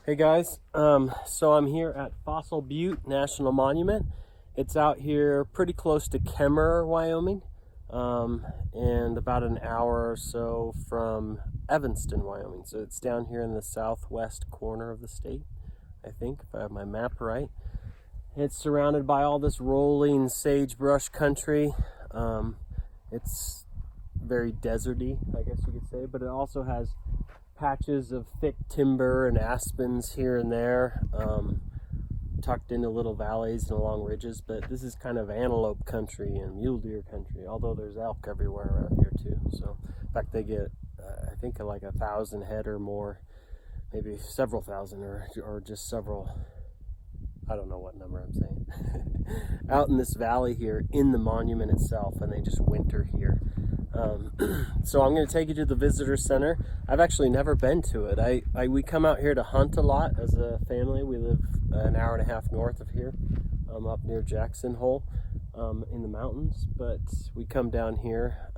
Hey guys, so I'm here at Fossil Butte National Monument. It's out here pretty close to Kemmerer, Wyoming, and about an hour or so from Evanston, Wyoming. So it's down here in the southwest corner of the state, I think, if I have my map right. It's surrounded by all this rolling sagebrush country. It's very deserty, I guess you could say, but it also has patches of thick timber and aspens here and there, tucked into little valleys and along ridges. But this is kind of antelope country and mule deer country, although there's elk everywhere around here too. So in fact they get I think like 1,000 head or more, maybe several thousand, or just several, I don't know what number I'm saying, out in this valley here in the monument itself, and they just winter here. So I'm going to take you to the visitor center. I've actually never been to it. We come out here to hunt a lot as a family. We live an hour and a half north of here, up near Jackson Hole, in the mountains, but we come down here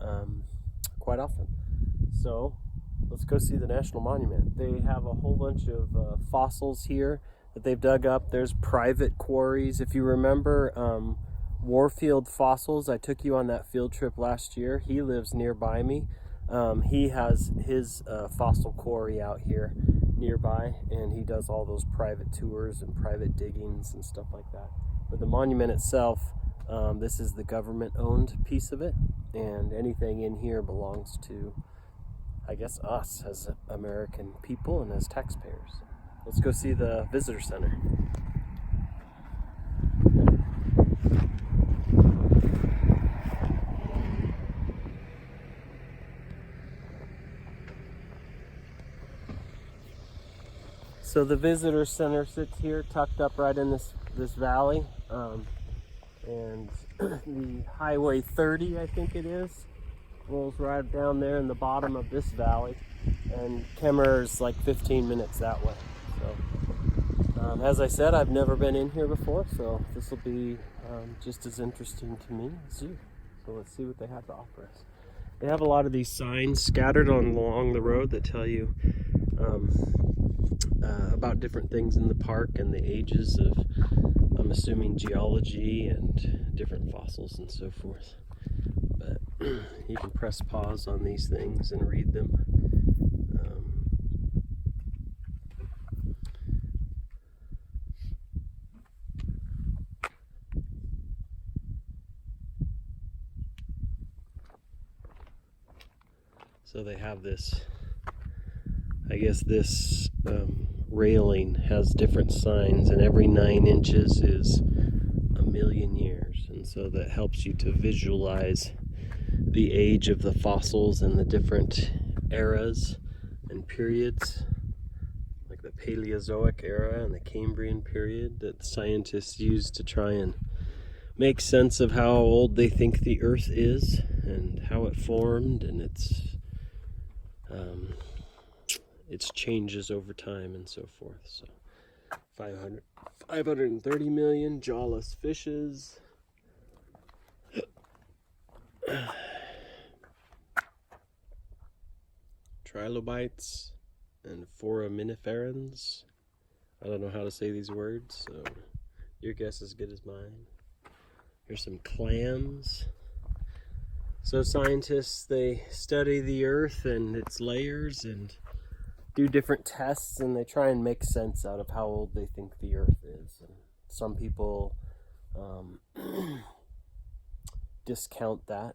quite often. So let's go see the National Monument. They have a whole bunch of fossils here that they've dug up. There's private quarries. If you remember Warfield Fossils, I took you on that field trip last year. He lives nearby me. He has his fossil quarry out here nearby, and he does all those private tours and private diggings and stuff like that. But the monument itself, this is the government-owned piece of it, and anything in here belongs to, I guess, us as American people and as taxpayers. Let's go see the visitor center. So the visitor center sits here, tucked up right in this valley, and the Highway 30, I think it is, rolls right down there in the bottom of this valley, and Kemmerer's like 15 minutes that way. So, as I said, I've never been in here before, so this will be just as interesting to me as you. So let's see what they have to offer us. They have a lot of these signs scattered along the road that tell you about different things in the park and the ages of, I'm assuming, geology and different fossils and so forth. But you can press pause on these things and read them. So they have this, I guess this railing has different signs, and every 9 inches is 1,000,000 years. And so that helps you to visualize the age of the fossils and the different eras and periods, like the Paleozoic era and the Cambrian period, that scientists use to try and make sense of how old they think the Earth is and how it formed and its changes over time and so forth. So 530 million jawless fishes, trilobites, and foraminiferans. I don't know how to say these words, so your guess is as good as mine. Here's some clams. So scientists, they study the Earth and its layers and do different tests, and they try and make sense out of how old they think the Earth is. And some people discount that,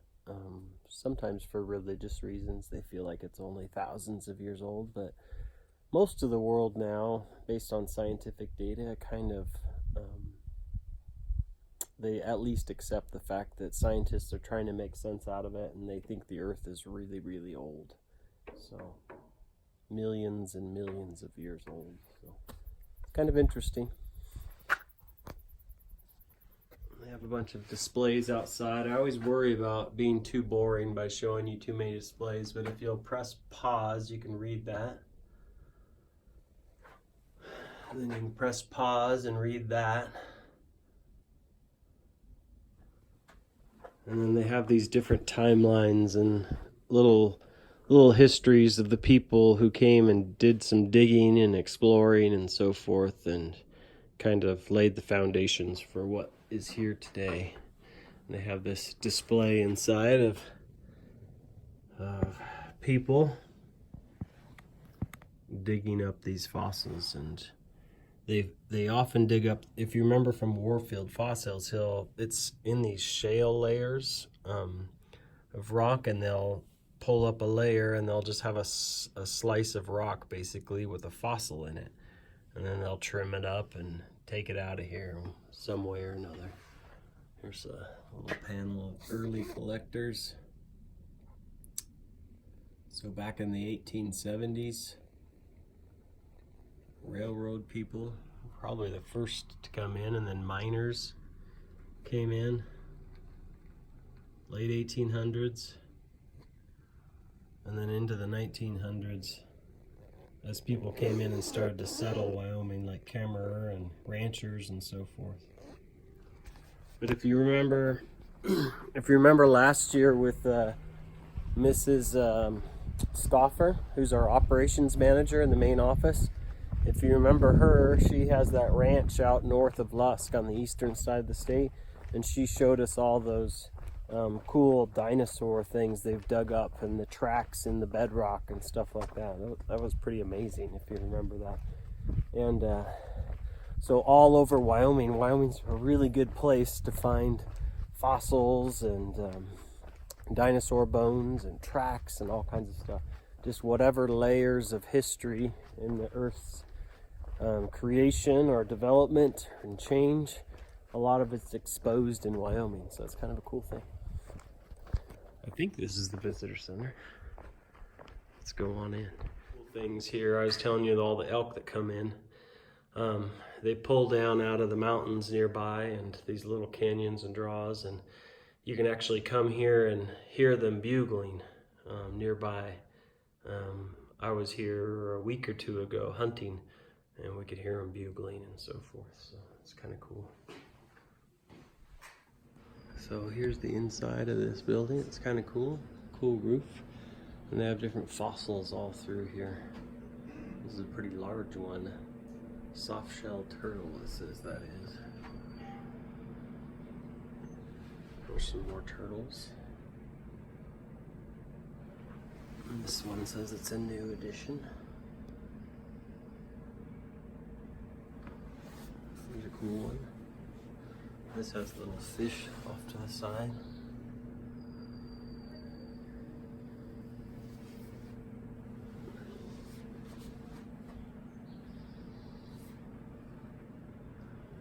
sometimes for religious reasons. They feel like it's only thousands of years old, but most of the world now, based on scientific data, kind of they at least accept the fact that scientists are trying to make sense out of it, and they think the Earth is really, really old. So millions and millions of years old. So it's kind of interesting. They have a bunch of displays outside. I always worry about being too boring by showing you too many displays, but if you'll press pause, you can read that. And then you can press pause and read that. And then they have these different timelines and little little histories of the people who came and did some digging and exploring and so forth, and kind of laid the foundations for what is here today. And they have this display inside of people digging up these fossils, and they often dig up, if you remember from Warfield Fossils Hill, it's in these shale layers of rock, and they'll pull up a layer and they'll just have a slice of rock basically with a fossil in it, and then they'll trim it up and take it out of here some way or another. Here's a little panel of early collectors. So back in the 1870s, railroad people, probably the first to come in, and then miners came in, late 1800s, and then into the 1900s as people came in and started to settle Wyoming, like camerer and ranchers and so forth. But if you remember last year with Mrs. Stoffer, who's our operations manager in the main office, if you remember her, she has that ranch out north of Lusk on the eastern side of the state, and she showed us all those cool dinosaur things they've dug up and the tracks in the bedrock and stuff like that. That was pretty amazing, if you remember that. And so all over Wyoming's a really good place to find fossils and dinosaur bones and tracks and all kinds of stuff. Just whatever layers of history in the Earth's creation or development and change, a lot of it's exposed in Wyoming, so it's kind of a cool thing. I think this is the visitor center. Let's go on in. Cool things here. I was telling you all the elk that come in. They pull down out of the mountains nearby and these little canyons and draws, and you can actually come here and hear them bugling nearby. I was here a week or two ago hunting, and we could hear them bugling and so forth, so it's kind of cool. So here's the inside of this building. It's kind of cool roof, and they have different fossils all through here. This is a pretty large one. Soft-shell turtle, it says that is. There's some more turtles. And this one says it's a new edition. Here's a cool one. This has little fish off to the side.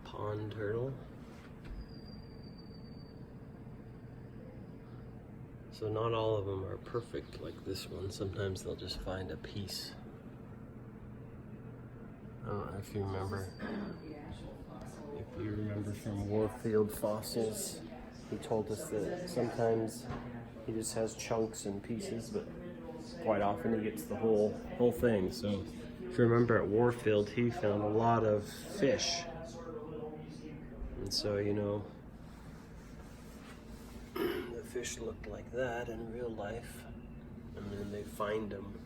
Pond turtle. So not all of them are perfect like this one. Sometimes they'll just find a piece. I don't know if you remember. If you remember from Warfield Fossils, he told us that sometimes he just has chunks and pieces, but quite often he gets the whole thing. So if you remember at Warfield, he found a lot of fish. And so, you know, the fish looked like that in real life, and then they find them,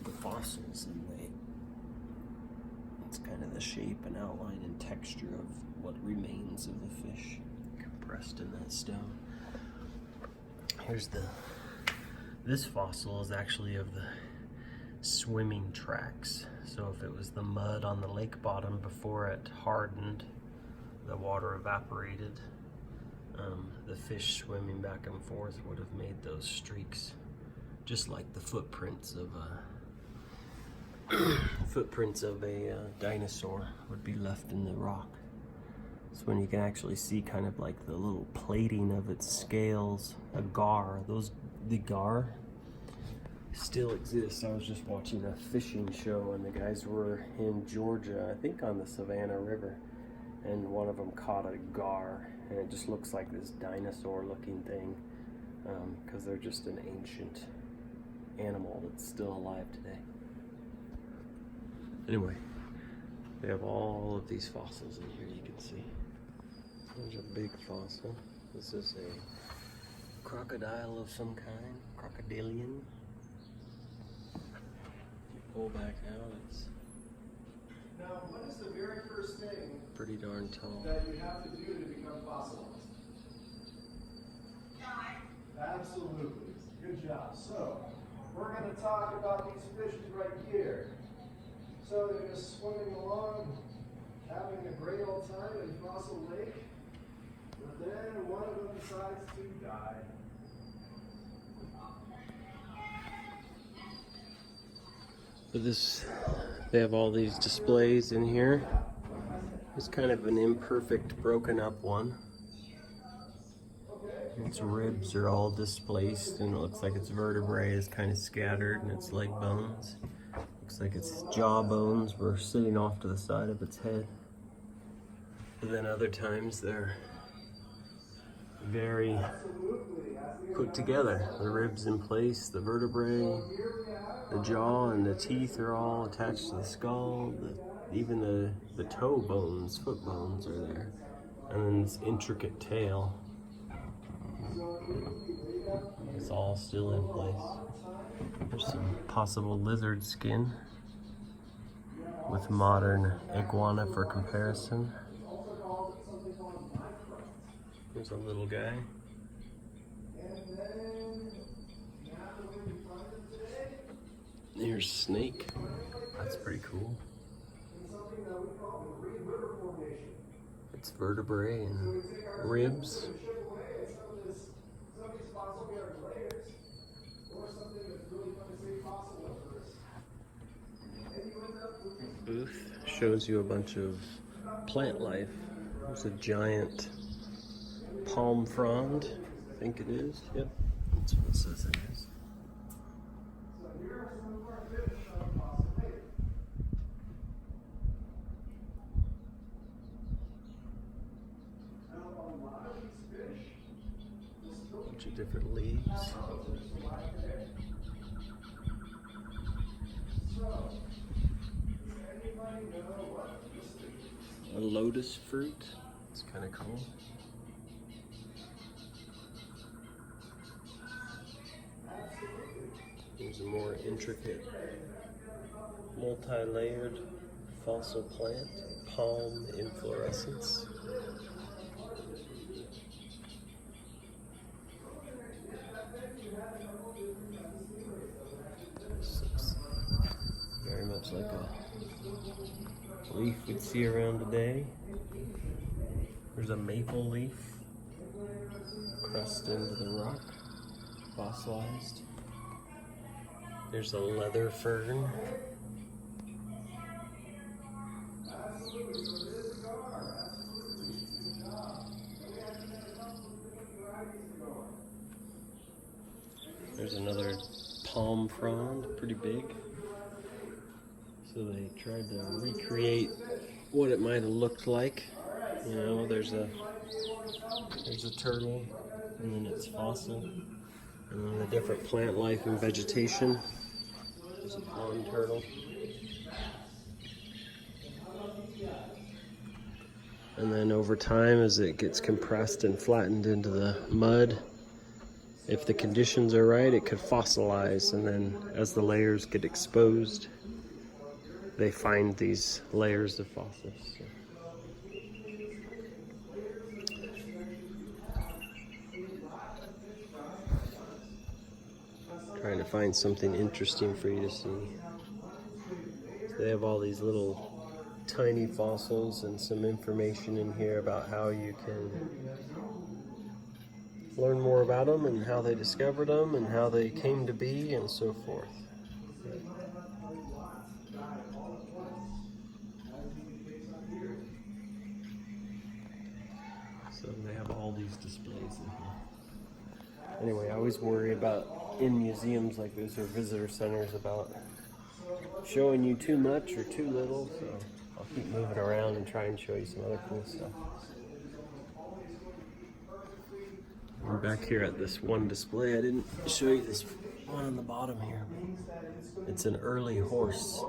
the fossils, and it's kind of the shape and outline and texture of what remains of the fish compressed in that stone. Here's this fossil is actually of the swimming tracks. So if it was the mud on the lake bottom before it hardened, the water evaporated, the fish swimming back and forth would have made those streaks, just like the footprints of a dinosaur would be left in the rock. So when you can actually see kind of like the little plating of its scales, a gar, the gar still exists. I was just watching a fishing show, and the guys were in Georgia, I think on the Savannah River, and one of them caught a gar, and it just looks like this dinosaur looking thing, because they're just an ancient animal that's still alive today. Anyway, they have all of these fossils in here, you can see. There's a big fossil. This is a crocodile of some kind, crocodilian. pull back out, it's Now, what is the very first thing pretty darn tall. that you have to do to become fossilized? Absolutely. Good job. So, we're going to talk about these fishes right here. So, they're just swimming along, having a great old time in Fossil Lake, but then one of them decides to die. But they have all these displays in here. It's kind of an imperfect, broken up one. Its ribs are all displaced, and it looks like its vertebrae is kind of scattered, and its leg bones. Looks like its jaw bones were sitting off to the side of its head. But then other times they're very put together. The ribs in place, the vertebrae, the jaw and the teeth are all attached to the skull. Even the toe bones, foot bones are there. And then this intricate tail. It's all still in place. There's some possible lizard skin with modern iguana for comparison. There's a little guy. Here's snake. That's pretty cool. It's vertebrae and ribs. Booth shows you a bunch of plant life. There's a giant palm frond, I think it is. Yep, that's what it says it is. Bunch of different leaves. A lotus fruit. It's kind of cool. Here's a more intricate, multi-layered fossil plant, palm inflorescence. This looks very much like a leaf we'd see around today. There's a maple leaf crusted into the rock, fossilized. There's a leather fern. There's another palm frond, pretty big. So they tried to recreate what it might have looked like. You know, there's a turtle, and then it's fossil, and then the different plant life and vegetation. There's a pond turtle. And then over time, as it gets compressed and flattened into the mud, if the conditions are right, it could fossilize, and then as the layers get exposed, they find these layers of fossils. So. Trying to find something interesting for you to see. So they have all these little tiny fossils and some information in here about how you can learn more about them and how they discovered them and how they came to be and so forth. So they have all these displays in here. Anyway, I always worry about in museums like this or visitor centers about showing you too much or too little, so I'll keep moving around and try and show you some other cool stuff. We're back here at this one display. I didn't show you this one on the bottom here. It's an early horse.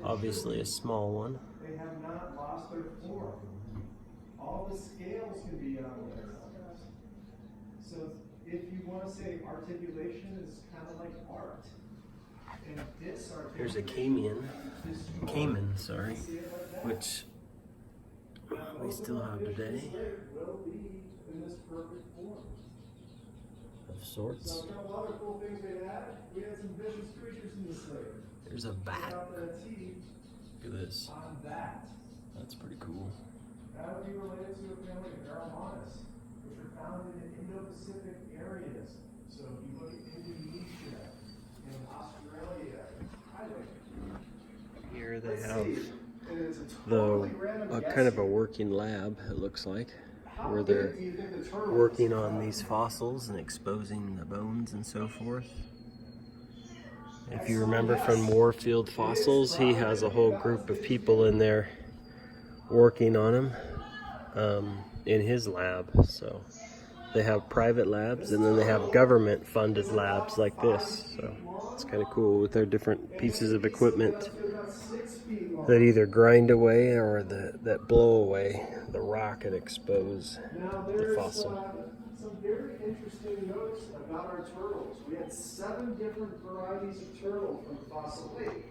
Obviously a small one. They have not lost their form. All the scales can be on there. So if you want to say articulation is kind of like art. And this are Here's a caiman, sorry, which we still have today. will be in this perfect form. Of sorts. So a couple other cool things we had some vicious creatures in this lake. There's a bat. Out the teeth Look at this. on that. That's pretty cool. That would be related to a family of aromatas, which are found in the Indo-Pacific areas. So if you look at Indonesia and Australia, Here they have it's a totally random a guess kind of a here. working lab, it looks like, How where big they're do you think the turtle working is? on these fossils and exposing the bones and so forth. If you remember from Warfield Fossils, he has a whole group of people in there working on them in his lab. So they have private labs, and then they have government funded labs like this. So it's kind of cool with their different pieces of equipment that either grind away or that blow away the rock and expose Now the there's fossil. some very interesting notes about our turtles. We had 7 different varieties of turtle from Fossil Lake.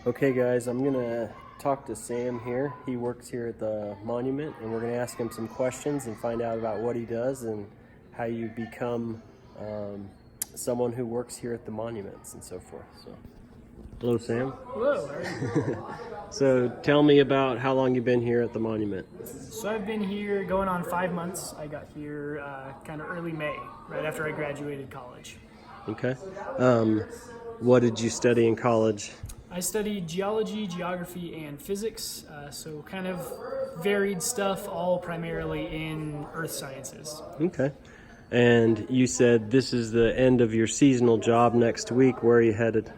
Okay guys, I'm gonna talk to Sam here. He works here at the monument, and we're gonna ask him some questions and find out about what he does and how you become someone who works here at the monuments and so forth. So, hello Sam. Hello. How are you? So tell me about how long you've been here at the monument. So I've been here going on 5 months. I got here kind of early May, right after I graduated college. Okay. What did you study in college? I studied geology, geography, and physics, so kind of varied stuff, all primarily in earth sciences. Okay. And you said this is the end of your seasonal job next week. Where are you headed?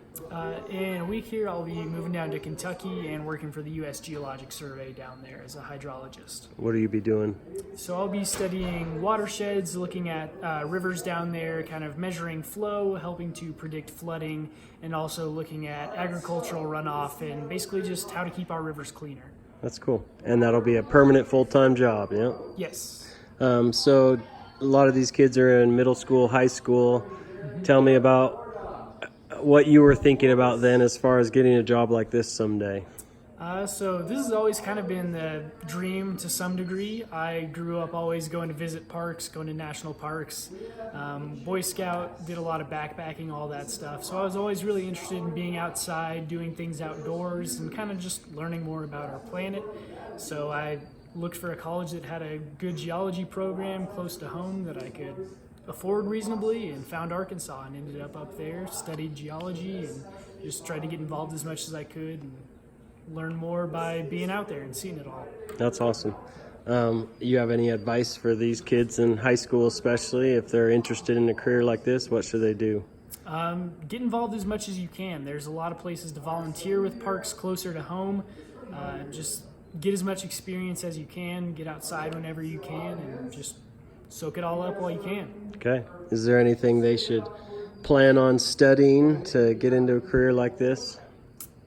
In a week here, I'll be moving down to Kentucky and working for the U.S. Geologic Survey down there as a hydrologist. What will you be doing? So I'll be studying watersheds, looking at rivers down there, kind of measuring flow, helping to predict flooding, and also looking at agricultural runoff and basically just how to keep our rivers cleaner. That's cool. And that'll be a permanent full-time job, yeah? Yes. So a lot of these kids are in middle school, high school. Tell me about what you were thinking about then as far as getting a job like this someday. So this has always kind of been the dream to some degree. I grew up always going to visit parks, going to national parks. Boy Scout, did a lot of backpacking, all that stuff. So I was always really interested in being outside, doing things outdoors, and kind of just learning more about our planet. So I looked for a college that had a good geology program close to home that I could afford reasonably, and found Arkansas and ended up there, studied geology, and just tried to get involved as much as I could and learn more by being out there and seeing it all. That's awesome. You have any advice for these kids in high school, especially if they're interested in a career like this? What should they do? Get involved as much as you can. There's a lot of places to volunteer with parks closer to home. Just get as much experience as you can, get outside whenever you can, and just soak it all up while you can. Okay. Is there anything they should plan on studying to get into a career like this?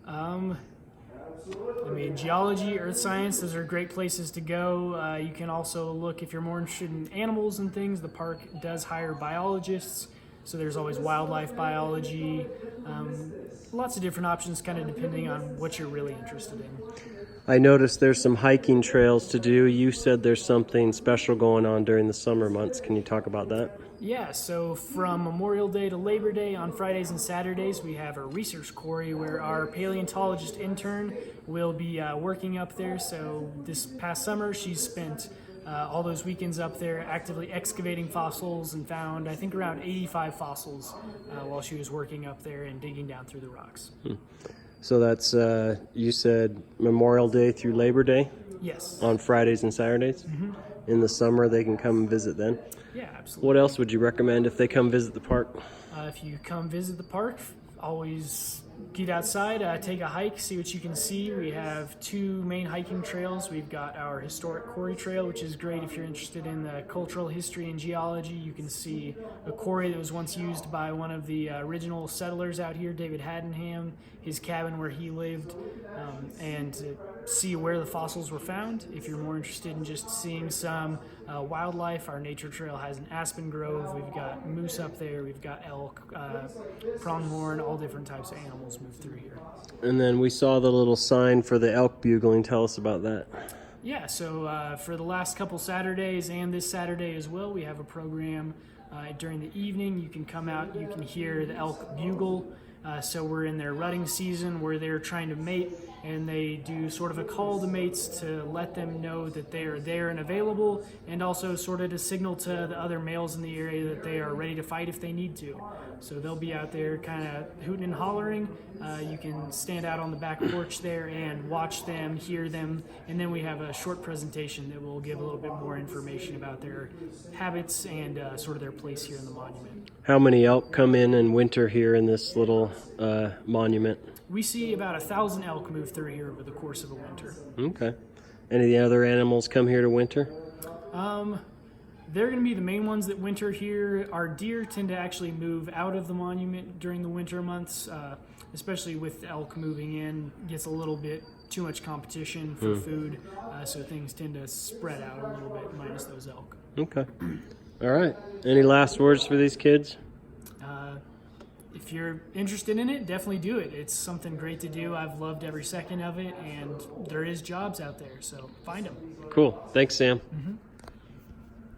I mean, geology, earth science, those are great places to go. You can also look, if you're more interested in animals and things, the park does hire biologists. So there's always wildlife biology. Lots of different options, kind of depending on what you're really interested in. I noticed there's some hiking trails to do. You said there's something special going on during the summer months. Can you talk about that? Yeah, so from Memorial Day to Labor Day on Fridays and Saturdays, we have a research quarry where our paleontologist intern will be working up there. So this past summer, she's spent all those weekends up there actively excavating fossils and found, I think, around 85 fossils while she was working up there and digging down through the rocks. So that's, you said Memorial Day through Labor Day? Yes. On Fridays and Saturdays? Mm-hmm. In the summer, they can come and visit then? Yeah, absolutely. What else would you recommend if they come visit the park? If you come visit the park, always get outside, take a hike, see what you can see. We have two main hiking trails. We've got our historic quarry trail, which is great if you're interested in the cultural history and geology. You can see a quarry that was once used by one of the original settlers out here, David Haddenham, his cabin where he lived, and see where the fossils were found. If you're more interested in just seeing some wildlife, our nature trail has an aspen grove. We've got moose up there. We've got elk, pronghorn, all different types of animals move through here. And then we saw the little sign for the elk bugling. Tell us about that. Yeah, so for the last couple Saturdays and this Saturday as well, we have a program during the evening. You can come out, you can hear the elk bugle. So we're in their rutting season where they're trying to mate, and they do sort of a call to mates to let them know that they are there and available, and also sort of to signal to the other males in the area that they are ready to fight if they need to. So they'll be out there kind of hooting and hollering. You can stand out on the back porch there and watch them, hear them, and then we have a short presentation that will give a little bit more information about their habits and sort of their place here in the monument. How many elk come in and winter here in this little monument? We see about 1,000 elk move through here over the course of a winter. Okay. Any of the other animals come here to winter? They're going to be the main ones that winter here. Our deer tend to actually move out of the monument during the winter months, especially with elk moving in. Gets a little bit too much competition for food, so things tend to spread out a little bit, minus those elk. Okay. All right. Any last words for these kids? If you're interested in it, definitely do it. It's something great to do. I've loved every second of it, and there is jobs out there, so find them. Cool. Thanks, Sam. Mm-hmm.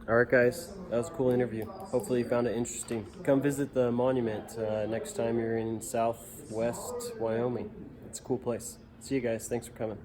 All right, guys. That was a cool interview. Hopefully you found it interesting. Come visit the monument next time you're in southwest Wyoming. It's a cool place. See you guys. Thanks for coming.